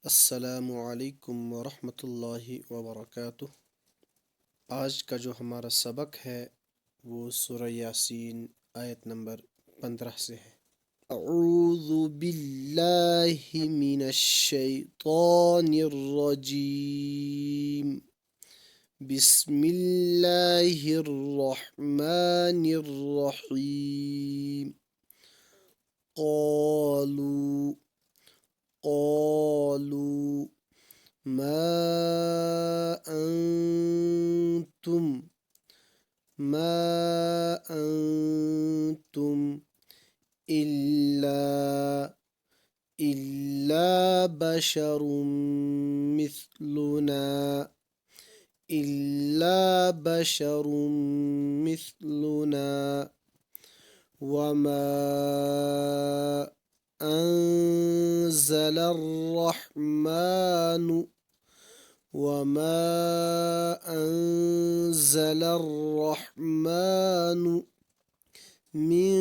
السلام علیکم ورحمۃ اللہ وبرکاتہ۔ آج کا جو ہمارا سبق ہے وہ سورہ یاسین آیت نمبر 15 سے ہے۔ اعوذ باللہ من الشیطان الرجیم، بسم اللہ الرحمن الرحیم۔ قالوا ما أنتم إلا بشر مثلنا وما أنزل الرحمن من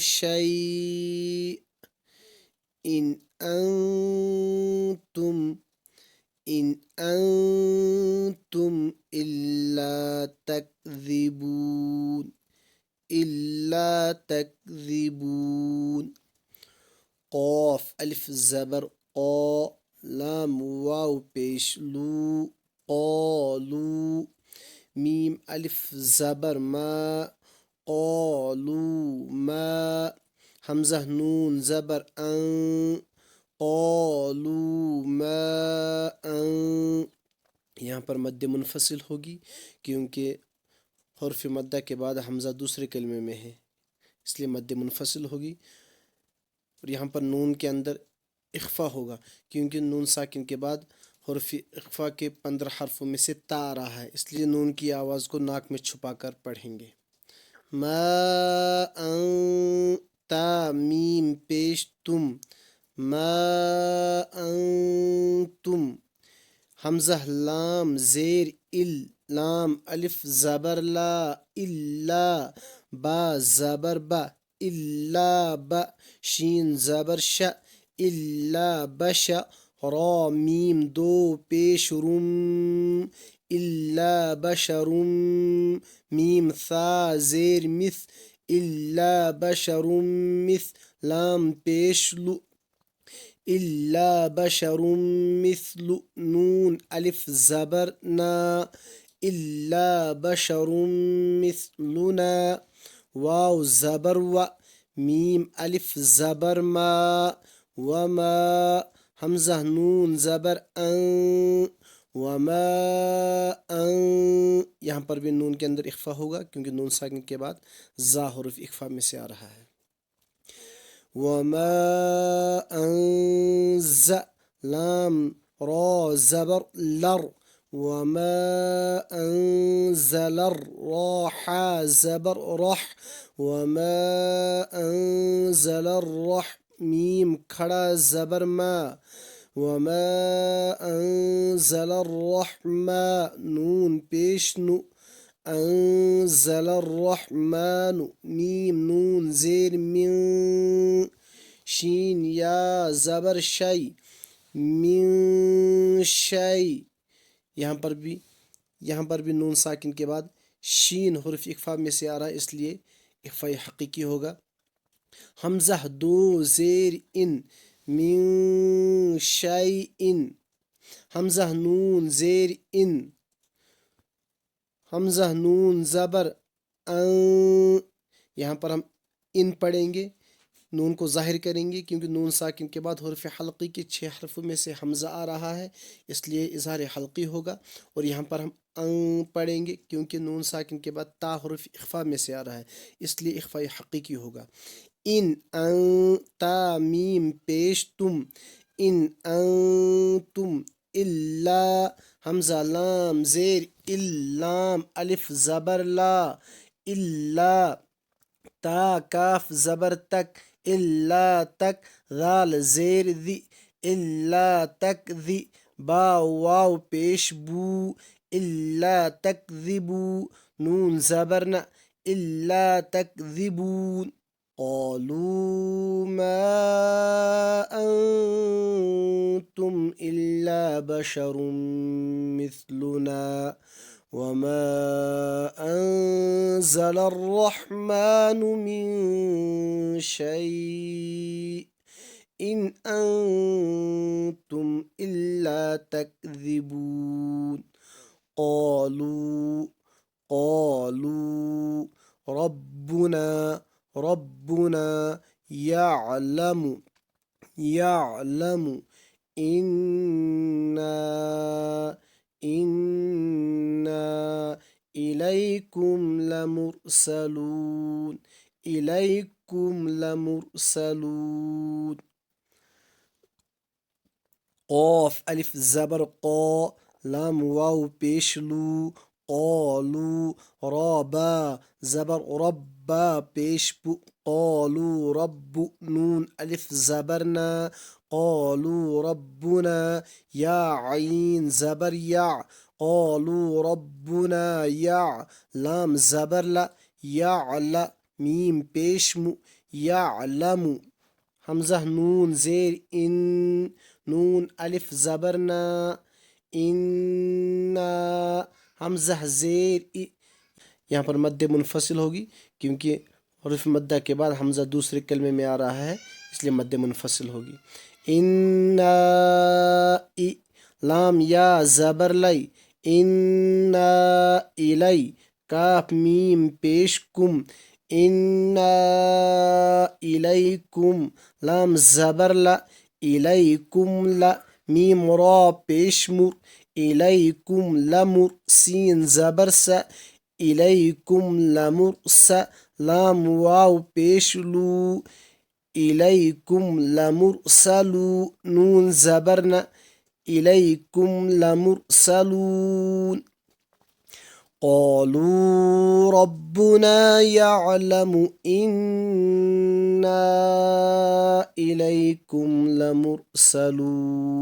شيء إن أنتم إلا تكذبون۔ قاف الف زبر قا، لام واو پیش لو، قالو، میم الف زبر ما، قالوا ما، حمزہ نون زبر ان، قالوا ما ان۔ یہاں پر مد منفصل ہوگی کیونکہ حرف مدہ کے بعد حمزہ دوسرے کلمے میں ہے، اس لیے مد منفصل ہوگی۔ اور یہاں پر نون کے اندر اخفا ہوگا کیونکہ نون ساکن کے بعد حرف اخفا کے 15 حرفوں میں سے تا آ رہا ہے، اس لیے نون کی آواز کو ناک میں چھپا کر پڑھیں گے۔ ما تا میم پیش تم، ما انتم، حمزہ لام زیر ال، لام الف زبر لا، الا، با زبر با، الا با، شین زبر ش، الا بش، را میم دو پیش رم، الا بشر، میم ثا زیر مث، الا بشر مث، لام پیش لو، الا بشر مثل، نون الف زبر نا، الا بشر مثلنا، واو زبر و، میم الف زبر ما، وما، حمزہ نون زبر ان، وما ان، یہاں پر بھی نون کے اندر اخفا ہوگا کیونکہ نون ساکن کے بعد زا حرف اخفا میں سے آ رہا ہے۔ وما انز، لام را زبر لر، وما انزل الراح زبر رح، وما انزل الرح، میم کھڑا زبر ما، وما انزل الرحمن، نون پیش نو، انزل الرحمن، میم نون زیر من، شین یا زبر شی، من شی، یہاں پر بھی نون ساکن کے بعد شین حرف اخفا میں سے آ رہا ہے، اس لیے اخفا حقیقی ہوگا۔ حمزہ دو زیر ان، من شیء، حمزہ نون زیر ان، حمزہ نون زبر ان، یہاں پر ہم ان پڑھیں گے، نون کو ظاہر کریں گے کیونکہ نون ساکن کے بعد حرف حلقی کے 6 حرفوں میں سے حمزہ آ رہا ہے، اس لیے اظہار حلقی ہوگا۔ اور یہاں پر ہم ان پڑھیں گے کیونکہ نون ساکن کے بعد تا حرف اخفا میں سے آ رہا ہے، اس لیے اخفا حقیقی ہوگا۔ ان تا میم پیش تم، ان انتم الا، حمزہ لام زیر ال، لام الف زبر لا، الا، تا کاف زبر تک، الا تک، غال زیر ذی، الا تک ذی، با واو پیش بو، الا تکذبو، نون زبر نا، الا تکذبون۔ قالوا ما أنتم إلا بشر مثلنا وما أنزل الرحمن من شيء إن أنتم إلا تكذبون قالوا ربنا يعلم إنا إليكم لمرسلون قاف الف زبر قا لام واو پیش لو قالوا رابا زبر ربا پیش بو قالوا رب نون الف زبرنا قالوا ربنا يا عين زبر يع قالوا ربنا يع لام زبر لا يعلى ميم پیش مو يعلم حمزہ نون زیر ان نون الف زبرنا انا حمزہ زیر یہاں پر مد منفصل ہوگی کیونکہ حرف مدہ کے بعد حمزہ دوسرے کلمے میں آ رہا ہے، اس لیے مد منفصل ہوگی. انا لام یا زبر لی انا الی کاف میم پیش کم انا الیکم لام زبر لا الیکم لا میم را پیش مر الیکم لمر سین زبر سا الیکم لمرس لام واو پیش لو الیکم لمرسلو نون زبرنا الیکم لمرسلون قالوا ربنا يعلم إنا إليكم لمرسلون